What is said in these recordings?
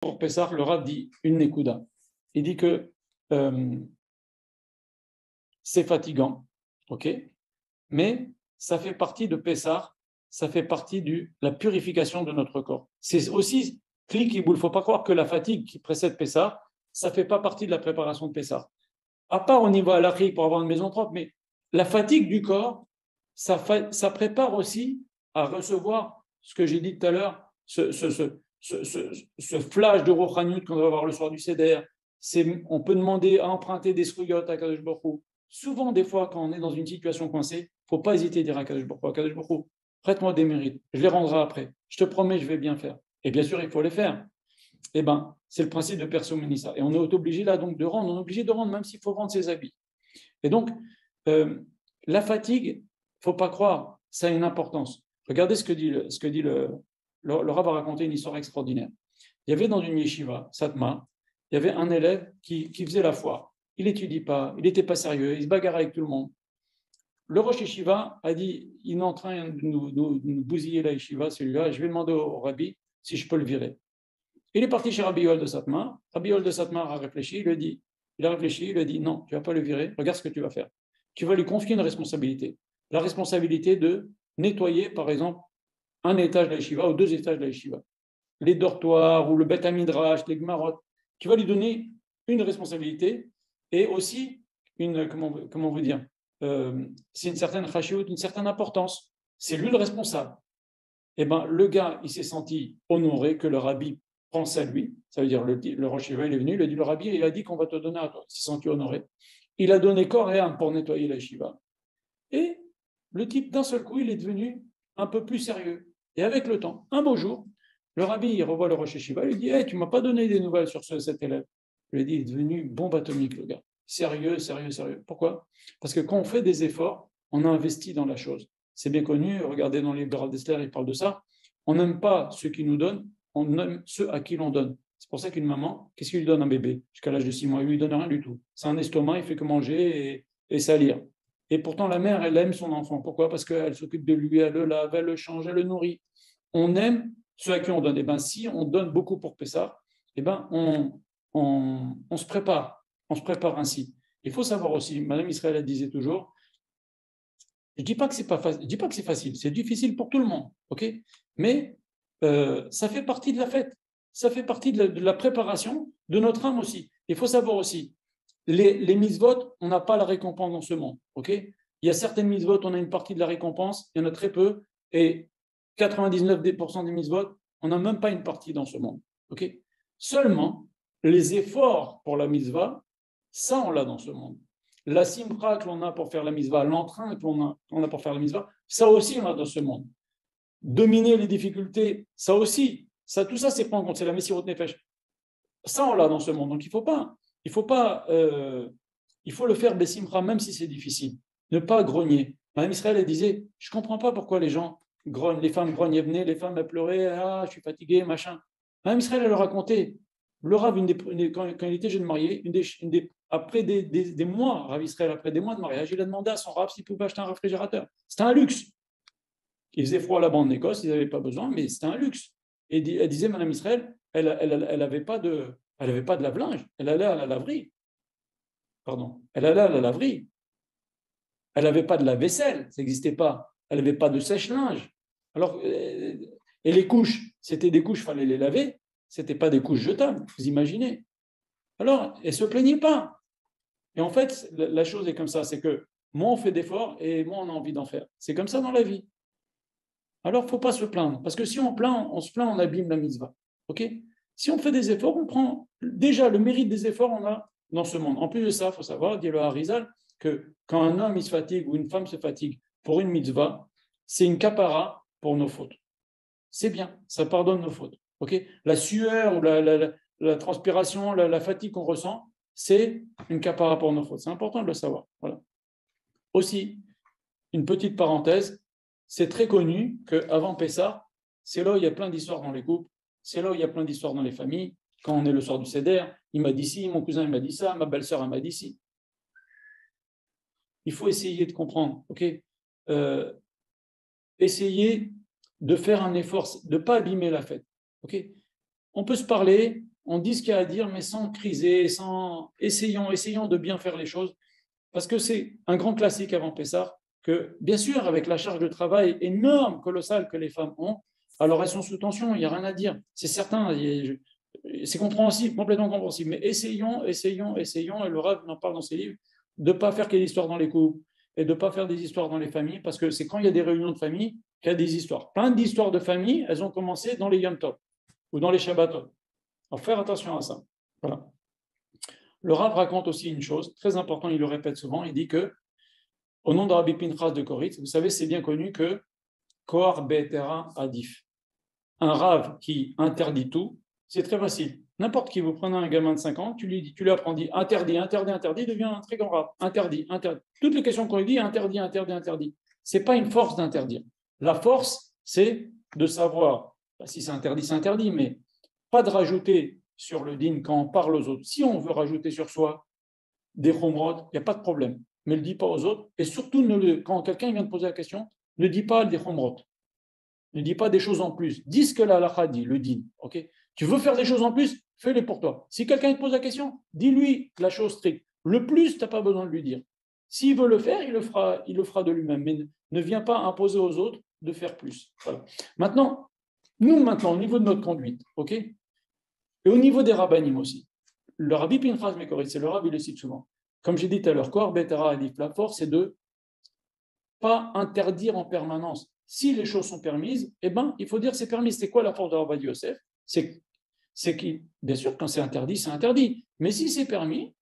pour Pessah, le Rav dit une Nekuda. Il dit que c'est fatigant, ok, mais ça fait partie de Pessah, ça fait partie de la purification de notre corps. C'est aussi cliquable, il ne faut pas croire que la fatigue qui précède Pessah, ça ne fait pas partie de la préparation de Pessah. À part au niveau halakhique pour avoir une maison propre, mais la fatigue du corps, ça prépare aussi à recevoir ce que j'ai dit tout à l'heure, ce flash de Rochaniut qu'on va avoir le soir du Seder. On peut demander à emprunter des srouillottes à Kadosh Baruch Hu. Souvent, des fois, quand on est dans une situation coincée, il ne faut pas hésiter à dire à Kadosh Baruch Hu, prête-moi des mérites, je les rendrai après. Je te promets, je vais bien faire. Et bien sûr, il faut les faire. Eh ben, c'est le principe de Perso Menissa. Et on est obligé là donc de rendre, on est obligé de rendre même s'il faut rendre ses habits. Et donc, la fatigue, il ne faut pas croire, ça a une importance. Regardez ce que dit le Rav a raconté une histoire extraordinaire. Il y avait dans une yeshiva, Satma, il y avait un élève qui faisait la foire. Il n'étudie pas, il n'était pas sérieux, il se bagarre avec tout le monde. Le Rosh Yeshiva a dit, il est en train de nous bousiller la yeshiva, celui-là, je vais demander au Rabbi si je peux le virer. Il est parti chez Rabbi Yoel de Satmar. Rabbi Yoel de Satmar a réfléchi, il a dit, non, tu ne vas pas le virer, regarde ce que tu vas faire. Tu vas lui confier une responsabilité. La responsabilité de nettoyer, par exemple, un étage de la yeshiva ou 2 étages de la yeshiva. Les dortoirs ou le Beth Midrash, les Gmarot. Tu vas lui donner une responsabilité et aussi une, comment vous dire, c'est une certaine chashiout, une certaine importance. C'est lui le responsable. Eh bien, le gars, il s'est senti honoré que le rabbi pense à lui. Ça veut dire, le Rosh Yeshiva, il est venu, il a dit, le rabbi, il a dit qu'on va te donner à toi. Il s'est senti honoré. Il a donné corps et âme pour nettoyer la yeshiva. Et le type, d'un seul coup, il est devenu un peu plus sérieux. Et avec le temps, un beau jour, le rabbi, il revoit le Rosh Yeshiva, il lui dit, hey, tu ne m'as pas donné des nouvelles sur cet élève. Je lui ai dit, il est devenu bombe atomique, le gars. Sérieux, sérieux, sérieux. Pourquoi? Parce que quand on fait des efforts, on a investi dans la chose. C'est bien connu, regardez dans le livre de Rav Dessler, il parle de ça. On n'aime pas ceux qui nous donnent, on aime ceux à qui l'on donne. C'est pour ça qu'une maman, qu'est-ce qu'il lui donne un bébé jusqu'à l'âge de 6 mois? Il ne lui donne rien du tout. C'est un estomac, il fait que manger et salir. Et pourtant, la mère, elle aime son enfant. Pourquoi? Parce qu'elle s'occupe de lui, elle le lave, elle le change, elle le nourrit. On aime ceux à qui on donne. Et bien, si on donne beaucoup pour Pessah, eh ben, on se prépare. On se prépare ainsi. Il faut savoir aussi, Madame Israël, elle disait toujours, je ne dis pas que c'est pas facile, je dis pas que c'est facile, c'est difficile pour tout le monde, ok? Mais ça fait partie de la fête, ça fait partie de la préparation de notre âme aussi. Il faut savoir aussi, les mitzvot, on n'a pas la récompense dans ce monde, ok? Il y a certaines mitzvot, on a une partie de la récompense, il y en a très peu, et 99% des mitzvot, on n'a même pas une partie dans ce monde, ok? Seulement, les efforts pour la mitzvah, ça, on l'a dans ce monde. La simra que l'on a pour faire la mitzvah, l'entrain que l'on a pour faire la mitzvah, ça aussi, on l'a dans ce monde. Dominer les difficultés, ça aussi, tout ça, c'est pas en compte, c'est la messirut nefesh. Ça, on l'a dans ce monde. Donc, il faut le faire besimra, même si c'est difficile. Ne pas grogner. Madame Israël, elle disait, je comprends pas pourquoi les gens grognent, les femmes grognent, elles venaient, les femmes, elles pleuraient, ah, je suis fatiguée, machin. Madame Israël, elle le racontait. Le Rav, quand il était jeune marié, après des mois, Rav Israël, après des mois de mariage, il a demandé à son Rav s'il pouvait acheter un réfrigérateur. C'était un luxe. Il faisait froid là-bas en Écosse, ils n'avaient pas besoin, mais c'était un luxe. Et elle disait, Madame Israël, elle n'avait pas de lave-linge, elle allait à la laverie. Pardon, elle allait à la laverie. Elle n'avait pas de lave-vaisselle, ça n'existait pas. Elle n'avait pas de sèche-linge. Alors, et les couches, c'était des couches, il fallait les laver. Ce n'était pas des couches jetables, vous imaginez. Alors, elle ne se plaignait pas. Et en fait, la chose est comme ça, c'est que moins on fait d'efforts et moins on a envie d'en faire. C'est comme ça dans la vie. Alors, il ne faut pas se plaindre. Parce que si on se plaint, on abîme la mitzvah. Ok? Si on fait des efforts, on prend déjà le mérite des efforts, on a dans ce monde. En plus de ça, il faut savoir, dit le Harizal, que quand un homme il se fatigue ou une femme se fatigue pour une mitzvah, c'est une kapara pour nos fautes. C'est bien, ça pardonne nos fautes. Okay, la sueur ou la transpiration, la fatigue qu'on ressent, c'est une kapara pour nos fautes. C'est important de le savoir. Voilà. Aussi, une petite parenthèse, c'est très connu qu'avant Pessah, c'est là où il y a plein d'histoires dans les couples, c'est là où il y a plein d'histoires dans les familles. Quand on est le soir du Seder, il m'a dit ci, mon cousin il m'a dit ça, ma belle-sœur elle m'a dit ci. Il faut essayer de comprendre, ok? Essayer de faire un effort, de ne pas abîmer la fête, ok? On peut se parler, on dit ce qu'il y a à dire, mais sans criser, essayons de bien faire les choses, parce que c'est un grand classique avant Pessah, que bien sûr, avec la charge de travail énorme, colossale que les femmes ont, alors elles sont sous tension, il n'y a rien à dire. C'est certain, c'est compréhensible, complètement compréhensible, mais essayons, et le Rav en parle dans ses livres, de ne pas faire que des histoires dans les couples, et de ne pas faire des histoires dans les familles, parce que c'est quand il y a des réunions de famille qu'il y a des histoires. Plein d'histoires de famille, elles ont commencé dans les Yom Tov, ou dans les Shabbatot. Alors, faire attention à ça. Voilà. Le Rav raconte aussi une chose, très importante, il le répète souvent, il dit que, au nom de Rabbi Pinchas de Koritz, vous savez, c'est bien connu que Kohar Be'etera Adif. Un Rav qui interdit tout, c'est très facile. N'importe qui, vous prenez un gamin de 5 ans, tu lui apprends, dit interdit, devient un très grand Rav. Interdit. Toutes les questions qu'on lui dit, interdit. Ce n'est pas une force d'interdire. La force, c'est de savoir, si c'est interdit, mais pas de rajouter sur le din quand on parle aux autres. Si on veut rajouter sur soi des chomrot, il n'y a pas de problème. Mais ne le dis pas aux autres. Et surtout, quand quelqu'un vient de poser la question, ne dis pas des chomrot. Ne dis pas des choses en plus. Dis ce que la halakha dit, le din. Okay, tu veux faire des choses en plus, fais-les pour toi. Si quelqu'un te pose la question, dis-lui la chose stricte. Le plus, tu n'as pas besoin de lui dire. S'il veut le faire, il le fera de lui-même. Mais ne viens pas imposer aux autres de faire plus. Voilà. Maintenant, au niveau de notre conduite, ok, et au niveau des rabbinim aussi, le Rabbi Pinchas Mekoritz, c'est le Rabbi, il le cite souvent. Comme j'ai dit tout à l'heure, Kohar Be'etera Adif, la force, c'est de pas interdire en permanence. Si les choses sont permises, eh ben, il faut dire c'est permis. C'est quoi la force de Rabbi Yosef? C'est qu'il, bien sûr, quand c'est interdit, c'est interdit. Mais si c'est permis,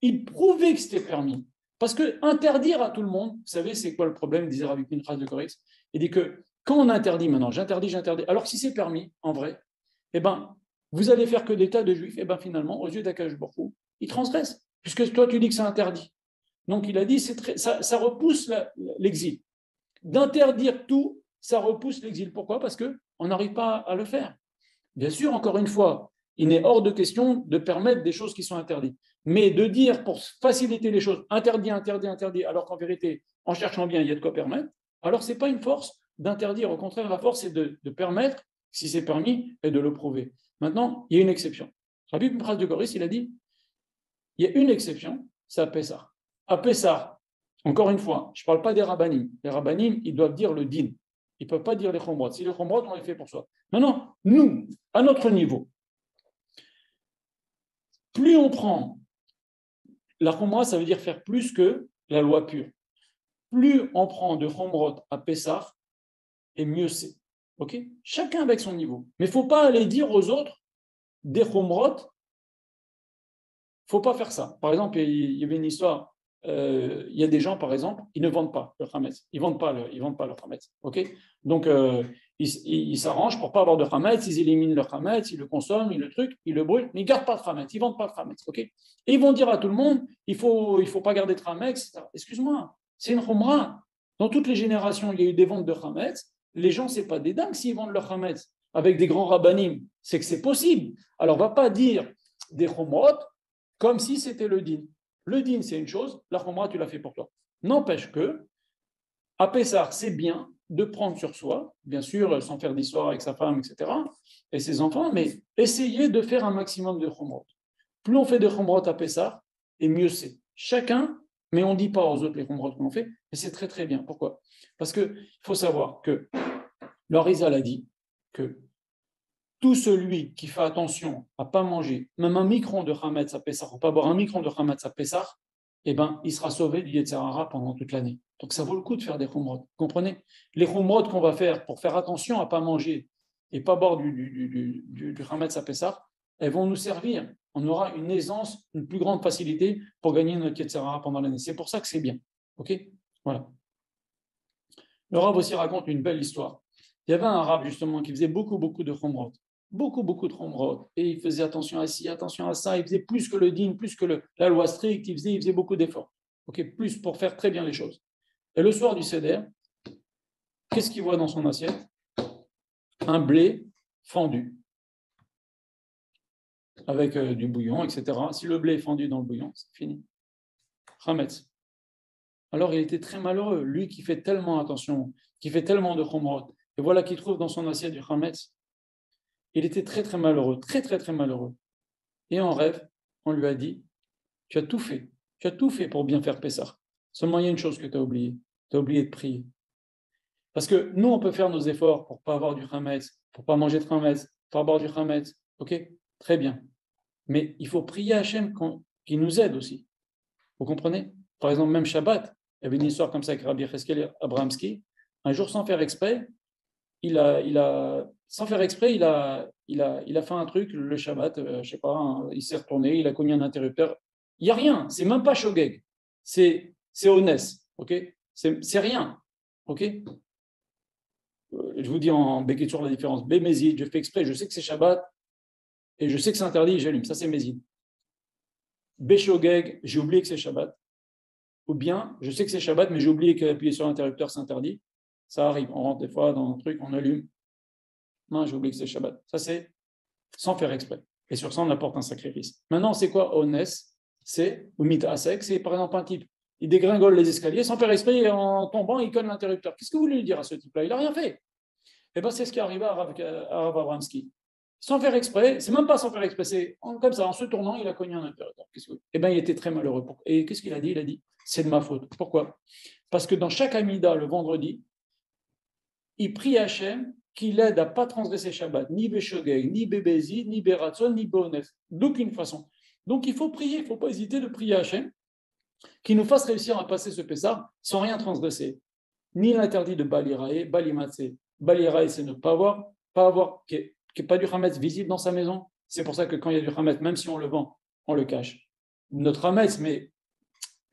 il prouvait que c'était permis. Parce que interdire à tout le monde, vous savez, c'est quoi le problème, disait Rabbi Pinchas de Koritz? Il dit que quand on interdit maintenant, j'interdis. Alors que si c'est permis, en vrai, eh ben, vous allez faire que des tas de juifs, eh ben, finalement, aux yeux d'Akadosh Baruch Hu, ils transgressent. Puisque toi, tu dis que c'est interdit. Donc, il a dit, ça repousse l'exil. D'interdire tout, ça repousse l'exil. Pourquoi? Parce qu'on n'arrive pas à le faire. Bien sûr, encore une fois, il n'est hors de question de permettre des choses qui sont interdites. Mais de dire, pour faciliter les choses, interdit, alors qu'en vérité, en cherchant bien, il y a de quoi permettre, alors ce n'est pas une force d'interdire. Au contraire, la force, c'est de permettre, si c'est permis, et de le prouver. Maintenant, il y a une exception. Rabbi Pinchas de Koritz, il a dit, il y a une exception, c'est à Pessah. À Pessah, encore une fois, je ne parle pas des rabbanim. Les rabbanim, ils doivent dire le din. Ils ne peuvent pas dire les chomrot. Si les chomrot, on les fait pour soi. Maintenant, nous, à notre niveau, plus on prend, la chomra, ça veut dire faire plus que la loi pure. Plus on prend de chomrot à Pessah, et mieux c'est. Ok? Chacun avec son niveau. Mais il ne faut pas aller dire aux autres des chomrot. Il ne faut pas faire ça. Par exemple, il y avait une histoire. Il y a des gens, par exemple, ils ne vendent pas le chametz. Ils ne vendent pas le chametz. Okay, donc, ils s'arrangent pour ne pas avoir de chametz. Ils éliminent le chametz, ils le consomment, ils le brûlent, mais ils ne gardent pas de chametz. Ils ne vendent pas de chametz. Okay, et ils vont dire à tout le monde, il faut pas garder de chametz. Excuse-moi, c'est une chomra. Dans toutes les générations, il y a eu des ventes de chametz. Les gens, ce n'est pas des dingues s'ils vendent leur chametz avec des grands rabbanim. C'est que c'est possible. Alors, on ne va pas dire des chomrot comme si c'était le din. Le din, c'est une chose, la chomra, tu l'as fait pour toi. N'empêche que, à Pessah, c'est bien de prendre sur soi, bien sûr, sans faire d'histoire avec sa femme, etc., et ses enfants, mais essayer de faire un maximum de chomrot. Plus on fait de chomrot à Pessah, et mieux c'est. Chacun, mais on ne dit pas aux autres les chomrot qu'on fait, et c'est très très bien. Pourquoi? Parce qu'il faut savoir que l'Arizal a dit que tout celui qui fait attention à ne pas manger, même un micron de chametz à Pessah, ou pas boire un micron de chametz à Pessah, eh ben, il sera sauvé du Yetzer Hara pendant toute l'année. Donc ça vaut le coup de faire des chumrot. Vous comprenez? Les chumrot qu'on va faire pour faire attention à ne pas manger et pas boire du chametz à Pessah, elles vont nous servir. On aura une aisance, une plus grande facilité pour gagner notre Yetzer Hara pendant l'année. C'est pour ça que c'est bien. Ok? Voilà. Le Rav aussi raconte une belle histoire. Il y avait un Rav justement qui faisait beaucoup de chumrot. Beaucoup de chomrot. Et il faisait attention à ci, attention à ça. Il faisait plus que le din, plus que la loi stricte. Il faisait beaucoup d'efforts. Okay, plus pour faire très bien les choses. Et le soir du Seder, qu'est-ce qu'il voit dans son assiette? Un blé fendu. Avec du bouillon, etc. Si le blé est fendu dans le bouillon, c'est fini. Chametz. Alors il était très malheureux. Lui qui fait tellement attention, qui fait tellement de chomrot. Et voilà qu'il trouve dans son assiette du chametz. Il était très malheureux, très malheureux. Et en rêve, on lui a dit, tu as tout fait. Tu as tout fait pour bien faire Pessah. Seulement, il y a une chose que tu as oublié. Tu as oublié de prier. Parce que nous, on peut faire nos efforts pour ne pas avoir du chametz, pour ne pas manger de chametz, pour pas avoir du chametz. OK? Très bien. Mais il faut prier à Hachem qui nous aide aussi. Vous comprenez? Par exemple, même Shabbat, il y avait une histoire comme ça avec Rabbi Cheskel Abramski. Un jour, sans faire exprès, sans faire exprès, il a fait un truc le Shabbat, je sais pas, il s'est retourné, il a cogné un interrupteur. Il n'y a rien, c'est même pas shogeg, c'est honnête, ok? C'est rien, ok? Je vous dis en béquet sur la différence. Bémézid, je fais exprès, je sais que c'est Shabbat et je sais que c'est interdit, j'allume. Ça, c'est Mézid. Béshogeg, j'ai oublié que c'est Shabbat. Ou bien, je sais que c'est Shabbat, mais j'ai oublié qu'appuyer sur l'interrupteur, c'est interdit. Ça arrive, on rentre des fois dans un truc, on allume. Non, j'ai oublié que c'est Shabbat. Ça, c'est sans faire exprès. Et sur ça, on apporte un sacrifice. Maintenant, c'est quoi honnête? C'est, ou mitasek, c'est par exemple un type, il dégringole les escaliers sans faire exprès, en tombant, il colle l'interrupteur. Qu'est-ce que vous voulez lui dire à ce type-là? Il n'a rien fait. Et bien, c'est ce qui est arrivé à Rav Abramski. Sans faire exprès, c'est même pas sans faire exprès, c'est comme ça, en se tournant, il a cogné un interrupteur. Eh bien, il était très malheureux. Et qu'est-ce qu'il a dit? Il a dit, c'est de ma faute. Pourquoi? Parce que dans chaque Amida, le vendredi, il prie Hachem qui l'aide à ne pas transgresser Shabbat, ni Beshogeg, ni Bébézi, ni Beratzon, ni Bonef, d'aucune façon. Donc il faut prier, il ne faut pas hésiter de prier Hachem qui nous fasse réussir à passer ce Pessah sans rien transgresser. Ni l'interdit de Balirae, Balimatse. Balirae, c'est ne pas avoir qu'il n'y ait pas du Hametz visible dans sa maison. C'est pour ça que quand il y a du Hametz, même si on le vend, on le cache. Notre Hametz, mais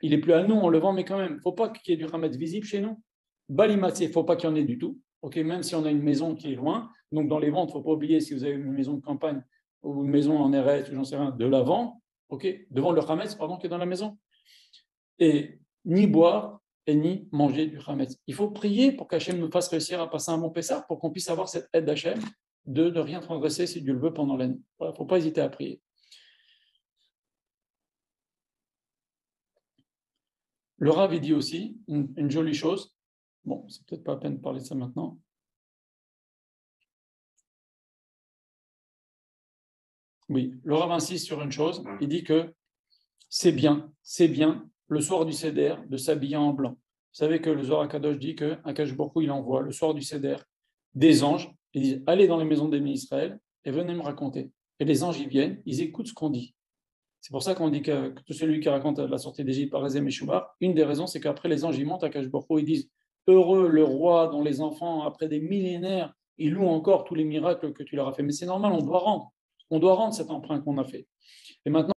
il n'est plus à nous, on le vend, mais quand même, il ne faut pas qu'il y ait du Hametz visible chez nous. Balimatse, il ne faut pas qu'il y en ait du tout. Okay, même si on a une maison qui est loin, donc dans les ventes, il ne faut pas oublier, si vous avez une maison de campagne ou une maison en RS, ou j'en sais rien, de l'avant, okay, devant le Hametz, pardon, qui est dans la maison. Et ni boire et ni manger du Hametz. Il faut prier pour qu'Hachem nous fasse réussir à passer un bon Pessah, pour qu'on puisse avoir cette aide d'Hachem de ne rien transgresser si Dieu le veut pendant l'année. Il ne faut pas hésiter à prier. Le Rav dit aussi une jolie chose. Bon, c'est peut-être pas la peine de parler de ça maintenant. Oui, le Rav insiste sur une chose. Il dit que c'est bien, le soir du Seder, de s'habiller en blanc. Vous savez que le Zohar HaKadosh dit qu'Akadosh Baruch Hu, il envoie le soir du Seder des anges. Ils disent allez dans les maisons des Israël et venez me raconter. Et les anges, ils viennent, ils écoutent ce qu'on dit. C'est pour ça qu'on dit que tout celui qui raconte la sortie d'Égypte par Rezem et Shoubar, une des raisons, c'est qu'après les anges, ils montent à Akadosh Baruch Hu, ils disent heureux le roi dont les enfants, après des millénaires, ils louent encore tous les miracles que tu leur as fait. Mais c'est normal, on doit rendre cette empreinte qu'on a fait. Et maintenant,